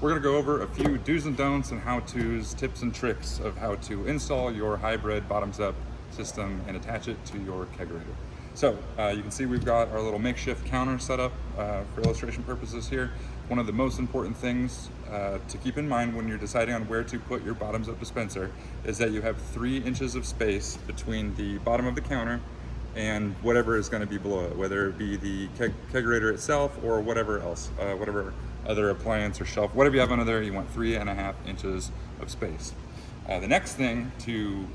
we're gonna go over a few do's and don'ts and how-tos, tips and tricks of how to install your hybrid bottoms-up system and attach it to your Kegerator. So you can see we've got our little makeshift counter set up for illustration purposes here. One of the most important things to keep in mind when you're deciding on where to put your bottoms-up dispenser is that you have 3 inches of space between the bottom of the counter and whatever is going to be below it, whether it be the Kegerator itself or whatever else, whatever other appliance or shelf, whatever you have under there, you want 3.5 inches of space. The next thing to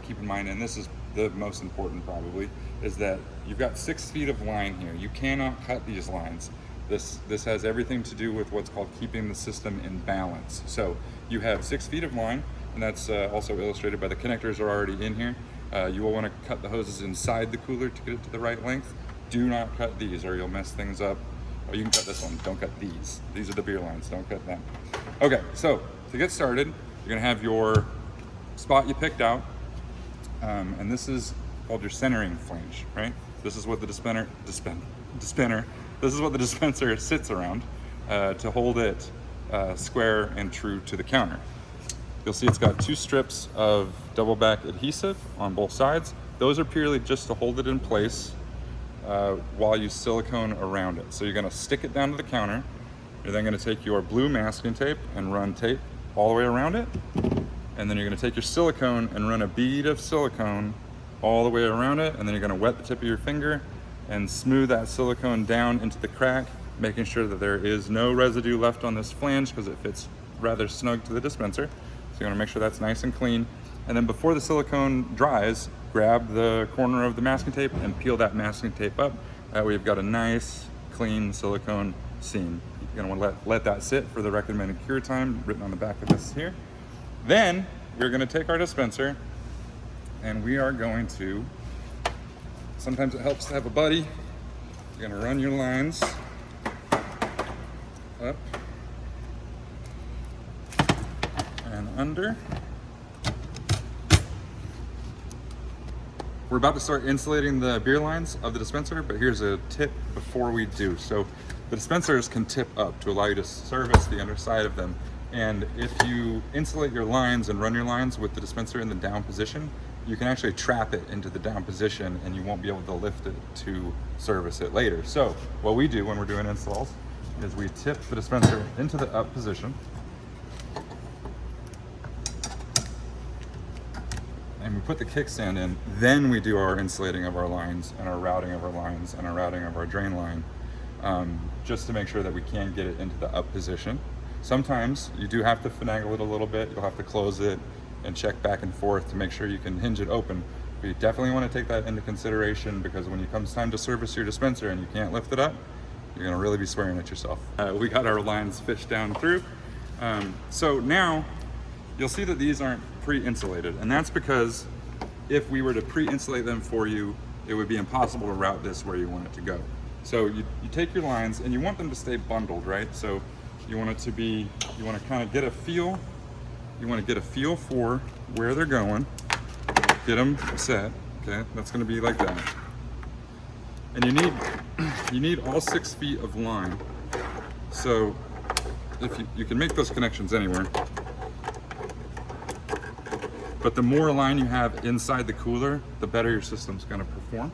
keep in mind, and this is the most important probably, is that you've got 6 feet of line here. You cannot cut these lines. This has everything to do with what's called keeping the system in balance. So you have 6 feet of line, and that's also illustrated by the connectors are already in here. You will want to cut the hoses inside the cooler to get it to the right length. Do not cut these or you'll mess things up. Oh, you can cut this one, don't cut these. These are the beer lines, don't cut them. Okay, so to get started, you're gonna have your spot you picked out, and this is called your centering flange, right? This is what the dispenser sits around to hold it square and true to the counter. You'll see it's got 2 strips of double back adhesive on both sides. Those are purely just to hold it in place while you silicone around it. So you're gonna stick it down to the counter. You're then gonna take your blue masking tape and run tape all the way around it. And then you're gonna take your silicone and run a bead of silicone all the way around it. And then you're gonna wet the tip of your finger and smooth that silicone down into the crack, making sure that there is no residue left on this flange because it fits rather snug to the dispenser. So you wanna make sure that's nice and clean. And then before the silicone dries, grab the corner of the masking tape and peel that masking tape up. That way you've got a nice, clean silicone seam. You're gonna wanna let that sit for the recommended cure time written on the back of this here. Then we're gonna take our dispenser and we are going to, sometimes it helps to have a buddy. You're gonna run your lines up and under. We're about to start insulating the beer lines of the dispenser, but here's a tip before we do. So the dispensers can tip up to allow you to service the underside of them. And if you insulate your lines and run your lines with the dispenser in the down position, you can actually trap it into the down position and you won't be able to lift it to service it later. So what we do when we're doing installs is we tip the dispenser into the up position and we put the kickstand in, then we do our insulating of our lines and our routing of our lines and our routing of our drain line, just to make sure that we can get it into the up position. Sometimes you do have to finagle it a little bit. You'll have to close it and check back and forth to make sure you can hinge it open. But you definitely want to take that into consideration because when it comes time to service your dispenser and you can't lift it up, you're gonna really be swearing at yourself. We got our lines fished down through. So now you'll see that these aren't pre-insulated, and that's because if we were to pre-insulate them for you, it would be impossible to route this where you want it to go. So you take your lines and you want them to stay bundled, right? So you want it to be, you want to kind of get a feel, you want to get a feel for where they're going, get them set, okay? That's going to be like that. And you need all 6 feet of line. So if you can make those connections anywhere, but the more line you have inside the cooler, the better your system's gonna perform.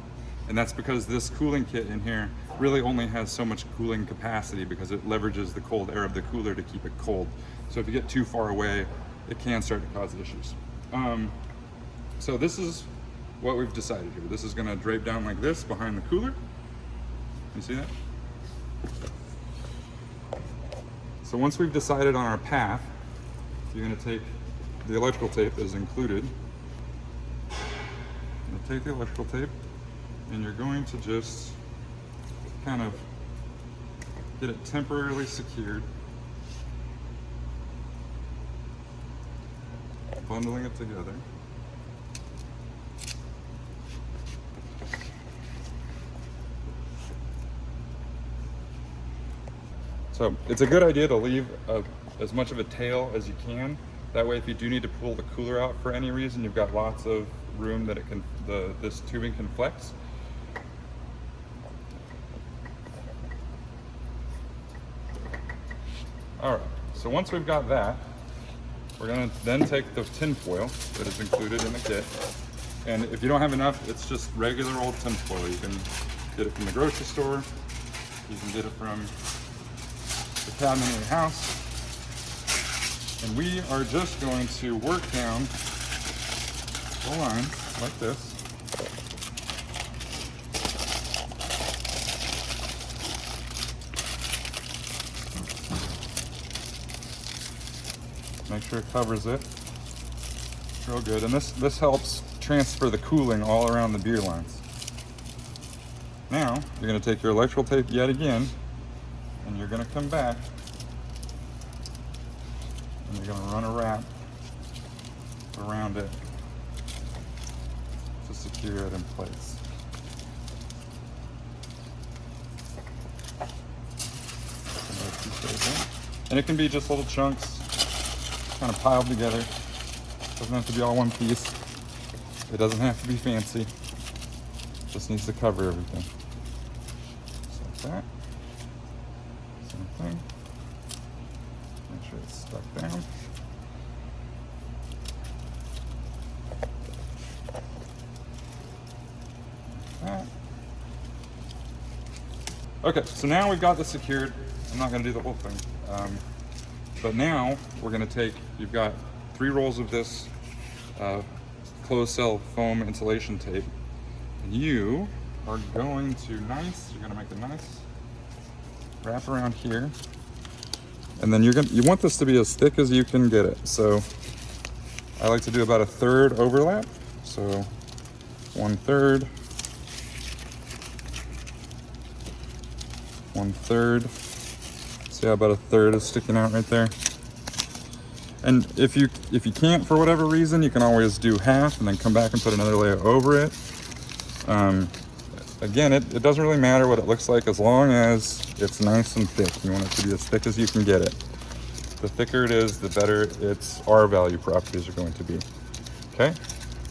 And that's because this cooling kit in here really only has so much cooling capacity because it leverages the cold air of the cooler to keep it cold. So if you get too far away, it can start to cause issues. So this is what we've decided here. This is gonna drape down like this behind the cooler. You see that? So once we've decided on our path, you're gonna take the electrical tape that is included. You'll take the electrical tape and you're going to just kind of get it temporarily secured, bundling it together. So it's a good idea to leave as much of a tail as you can. That way, if you do need to pull the cooler out for any reason, you've got lots of room that it can, this tubing can flex. All right, So once we've got that, we're gonna then take the tin foil that is included in the kit. And if you don't have enough, it's just regular old tin foil. You can get it from the grocery store. You can get it from the cabinet in your house. And we are just going to work down the line like this. Make sure it covers it real good. And this helps transfer the cooling all around the beer lines. Now, you're going to take your electrical tape yet again, and you're going to come back, and you're going to run a wrap around it to secure it in place. And it can be just little chunks, kind of piled together. It doesn't have to be all one piece. It doesn't have to be fancy. It just needs to cover everything. Just like that. Same thing. Make sure it's stuck down. Like that. Okay, so now we've got this secured. I'm not going to do the whole thing. But now we're going to take, you've got 3 rolls of this closed cell foam insulation tape. And you are going to you're going to make a nice wrap around here. And then you want this to be as thick as you can get it. So I like to do about a 1/3 overlap. So 1/3, 1/3. See how about a 1/3 is sticking out right there? And if you can't for whatever reason, you can always do half and then come back and put another layer over it. Again, it doesn't really matter what it looks like as long as it's nice and thick. You want it to be as thick as you can get it. The thicker it is, the better its R-value properties are going to be. Okay?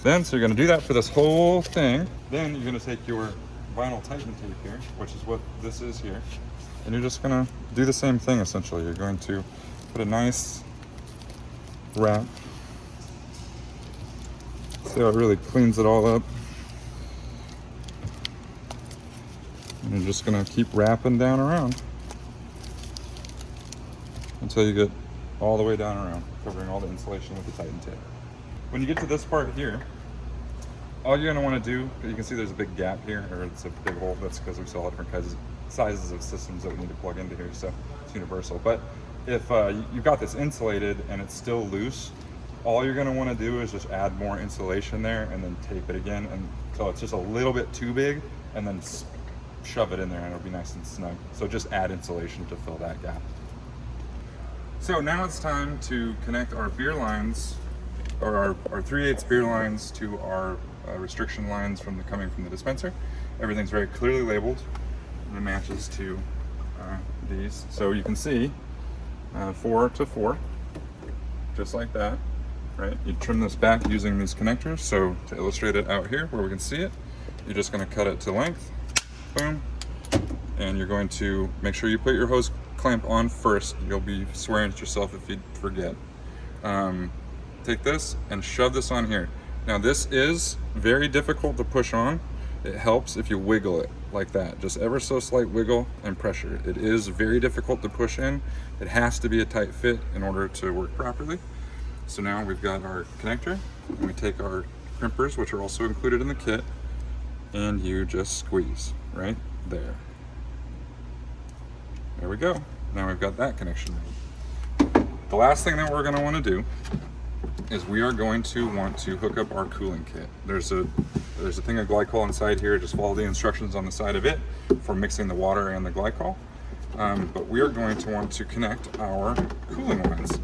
Then, so you're going to do that for this whole thing. Then you're going to take your vinyl Titan tape here, which is what this is here. And you're just going to do the same thing essentially. You're going to put a nice wrap. See how it really cleans it all up. And you're just going to keep wrapping down around until you get all the way down around, covering all the insulation with the Titan tape. When you get to this part here, all you're going to want to do, you can see there's a big gap here, or it's a big hole. That's because we saw different sizes of systems that we need to plug into here, so it's universal. But if you've got this insulated and it's still loose, all you're going to want to do is just add more insulation there and then tape it again until it's just a little bit too big, and then shove it in there and it'll be nice and snug. So just add insulation to fill that gap. So now it's time to connect our beer lines, or our 3/8 beer lines, to our restriction lines coming from the dispenser. Everything's very clearly labeled and it matches to these. So you can see 4 to 4, just like that, right? You trim this back using these connectors. So to illustrate it out here where we can see it, you're just going to cut it to length, boom, and you're going to make sure you put your hose clamp on first. You'll be swearing at yourself if you forget. Take this and shove this on here. Now this is very difficult to push on. It helps if you wiggle it like that, just ever so slight wiggle and pressure. It is very difficult to push in. It has to be a tight fit in order to work properly. So now we've got our connector, and we take our crimpers, which are also included in the kit, and you just squeeze right there. There we go. Now we've got that connection made. The last thing that we're going to want to do is we are going to want to hook up our cooling kit. There's a thing of glycol inside here. Just follow the instructions on the side of it for mixing the water and the glycol. But we are going to want to connect our cooling lines.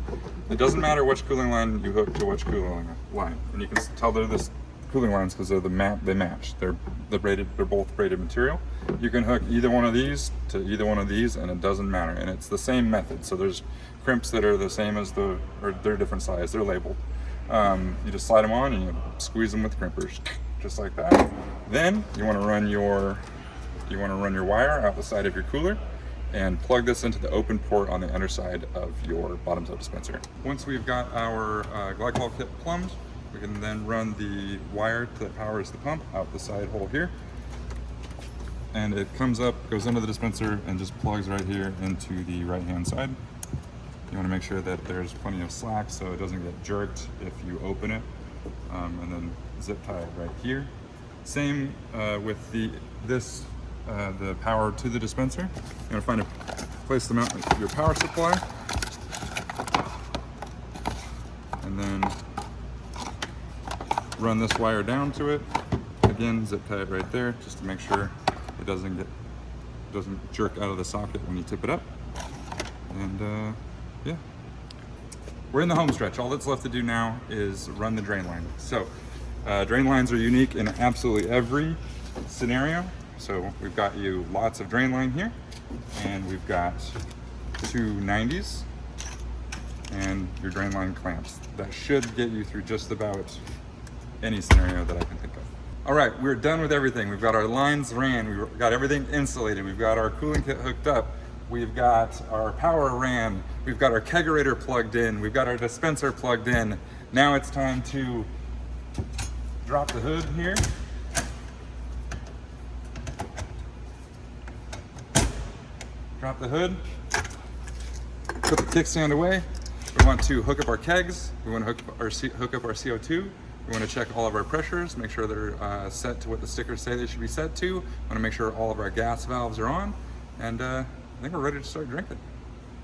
It doesn't matter which cooling line you hook to which cooling line, and you can tell they're this cooling lines because they match. They're both braided material. You can hook either one of these to either one of these, and it doesn't matter. And it's the same method. So there's crimps that are the same as or they're different size. They're labeled. You just slide them on and you squeeze them with crimpers, just like that. Then you want to run your wire out the side of your cooler, and plug this into the open port on the underside of your bottoms up dispenser. Once we've got our glycol kit plumbed, we can then run the wire that powers the pump out the side hole here. And it comes up, goes under the dispenser, and just plugs right here into the right-hand side. You want to make sure that there's plenty of slack so it doesn't get jerked if you open it. And then zip tie it right here. Same with the power to the dispenser. You're going to find a place to mount your power supply. And then run this wire down to it. Again, zip tie it right there just to make sure it doesn't jerk out of the socket when you tip it up. And yeah, we're in the home stretch. All that's left to do now is run the drain line. So drain lines are unique in absolutely every scenario. So we've got you lots of drain line here, and we've got 2 90s and your drain line clamps. That should get you through just about any scenario that I can think of. All right, we're done with everything. We've got our lines ran, we've got everything insulated, we've got our cooling kit hooked up, we've got our power ran, we've got our kegerator plugged in, we've got our dispenser plugged in. Now it's time to drop the hood here. Drop the hood, put the kickstand away. We want to hook up our kegs, we want to hook up our CO2. We want to check all of our pressures, make sure they're set to what the stickers say they should be set to. We want to make sure all of our gas valves are on, and I think we're ready to start drinking.